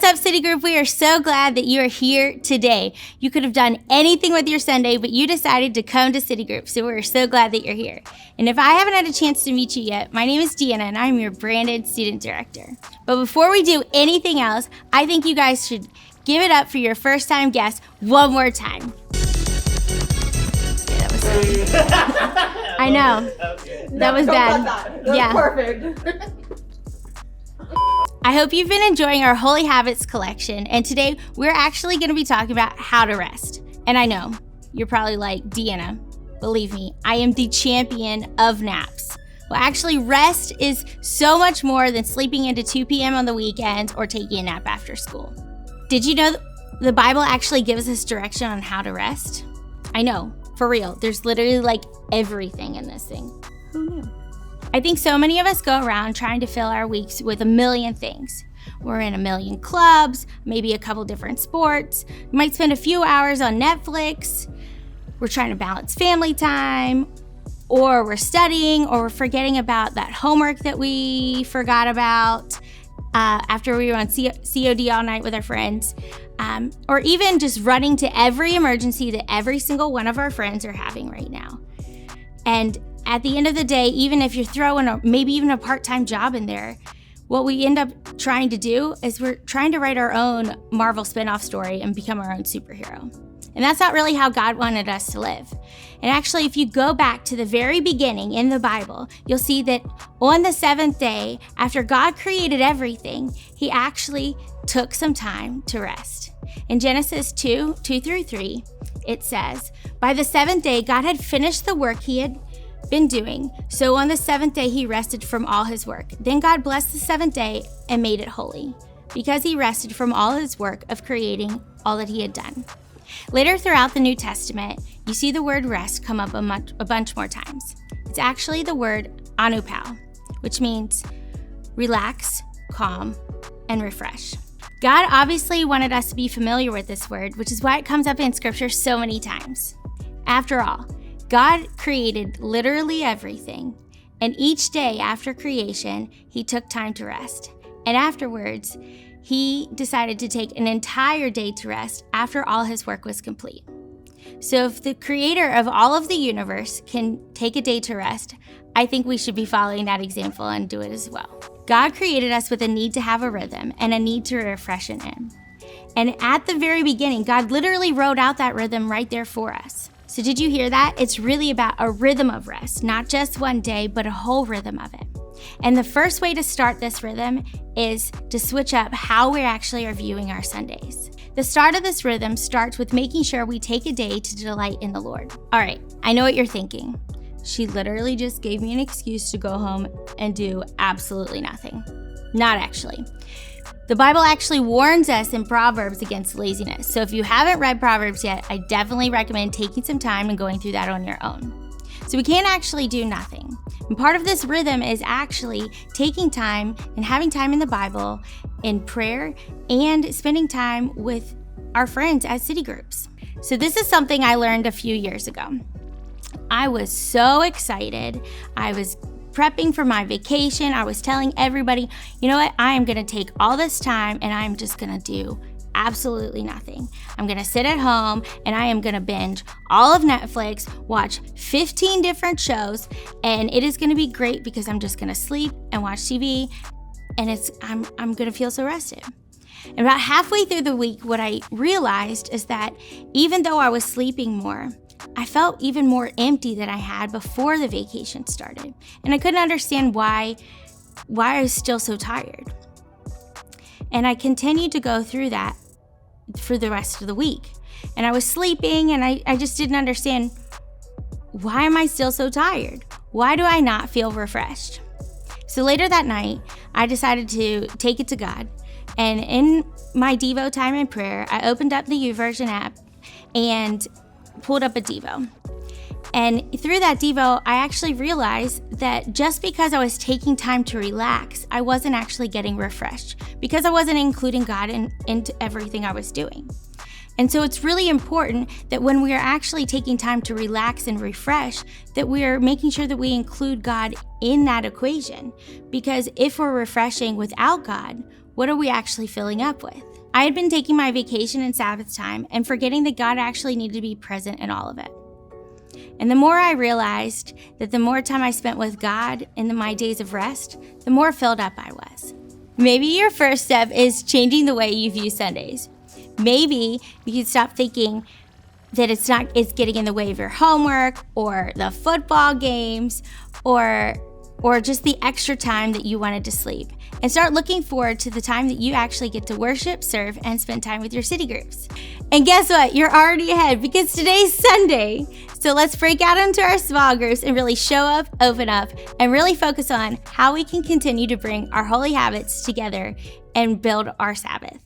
What's up, City Group? We are so glad that you are here today. You could have done anything with your Sunday, but you decided to come to City Group, so we're so glad that you're here. And if I haven't had a chance to meet you yet, my name is Deanna, and I'm your branded student director. But before we do anything else, I think you guys should give it up for your first-time guest one more time. Yeah, that was I know. That was bad. That was perfect. I hope you've been enjoying our Holy Habits collection, and today we're actually going to be talking about how to rest. And I know, you're probably like, Deanna, believe me, I am the champion of naps. Well, actually, rest is so much more than sleeping into 2 p.m. on the weekends or taking a nap after school. Did you know the Bible actually gives us direction on how to rest? I know, for real, there's literally like everything in this thing. Who knew? I think so many of us go around trying to fill our weeks with a million things. We're in a million clubs, maybe a couple different sports. We might spend a few hours on Netflix. We're trying to balance family time, or we're studying, or we're forgetting about that homework that we forgot about after we were on COD all night with our friends, or even just running to every emergency that every single one of our friends are having right now. And at the end of the day, even if you're throwing maybe even a part-time job in there, what we end up trying to do is we're trying to write our own Marvel spin-off story and become our own superhero. And that's not really how God wanted us to live. And actually, if you go back to the very beginning in the Bible, you'll see that on the seventh day, after God created everything, he actually took some time to rest. In Genesis 2:2-3, it says, "By the seventh day, God had finished the work he had been doing. So on the seventh day, he rested from all his work. Then God blessed the seventh day and made it holy, because he rested from all his work of creating all that he had done." Later throughout the New Testament, you see the word rest come up a bunch more times. It's actually the word anupau, which means relax, calm, and refresh. God obviously wanted us to be familiar with this word, which is why it comes up in scripture so many times. After all, God created literally everything, and each day after creation, he took time to rest. And afterwards, he decided to take an entire day to rest after all his work was complete. So if the creator of all of the universe can take a day to rest, I think we should be following that example and do it as well. God created us with a need to have a rhythm and a need to refresh in him. And at the very beginning, God literally wrote out that rhythm right there for us. So did you hear that? It's really about a rhythm of rest, not just one day, but a whole rhythm of it. And the first way to start this rhythm is to switch up how we actually are viewing our Sundays. The start of this rhythm starts with making sure we take a day to delight in the Lord. All right, I know what you're thinking. She literally just gave me an excuse to go home and do absolutely nothing. Not actually. The Bible actually warns us in Proverbs against laziness. So if you haven't read Proverbs yet, I definitely recommend taking some time and going through that on your own. So we can't actually do nothing. And part of this rhythm is actually taking time and having time in the Bible, in prayer, and spending time with our friends at City Groups. So this is something I learned a few years ago. I was so excited. I was prepping for my vacation. I was telling everybody, you know what? I am going to take all this time and I'm just going to do absolutely nothing. I'm going to sit at home and I am going to binge all of Netflix, watch 15 different shows, and it is going to be great because I'm just going to sleep and watch TV, and I'm going to feel so rested. And about halfway through the week, what I realized is that even though I was sleeping more, I felt even more empty than I had before the vacation started. And I couldn't understand why I was still so tired. And I continued to go through that for the rest of the week. And I was sleeping and I just didn't understand, why am I still so tired? Why do I not feel refreshed? So later that night, I decided to take it to God. And in my Devo time in prayer, I opened up the YouVersion app and pulled up a Devo. And through that Devo, I actually realized that just because I was taking time to relax, I wasn't actually getting refreshed because I wasn't including God into everything I was doing. And so it's really important that when we are actually taking time to relax and refresh, that we are making sure that we include God in that equation. Because if we're refreshing without God, what are we actually filling up with? I had been taking my vacation and Sabbath time and forgetting that God actually needed to be present in all of it. And the more I realized that the more time I spent with God in my days of rest, the more filled up I was. Maybe your first step is changing the way you view Sundays. Maybe you can stop thinking that it's getting in the way of your homework or the football games or just the extra time that you wanted to sleep, and start looking forward to the time that you actually get to worship, serve, and spend time with your city groups. And guess what? You're already ahead because today's Sunday. So let's break out into our small groups and really show up, open up, and really focus on how we can continue to bring our holy habits together and build our Sabbath.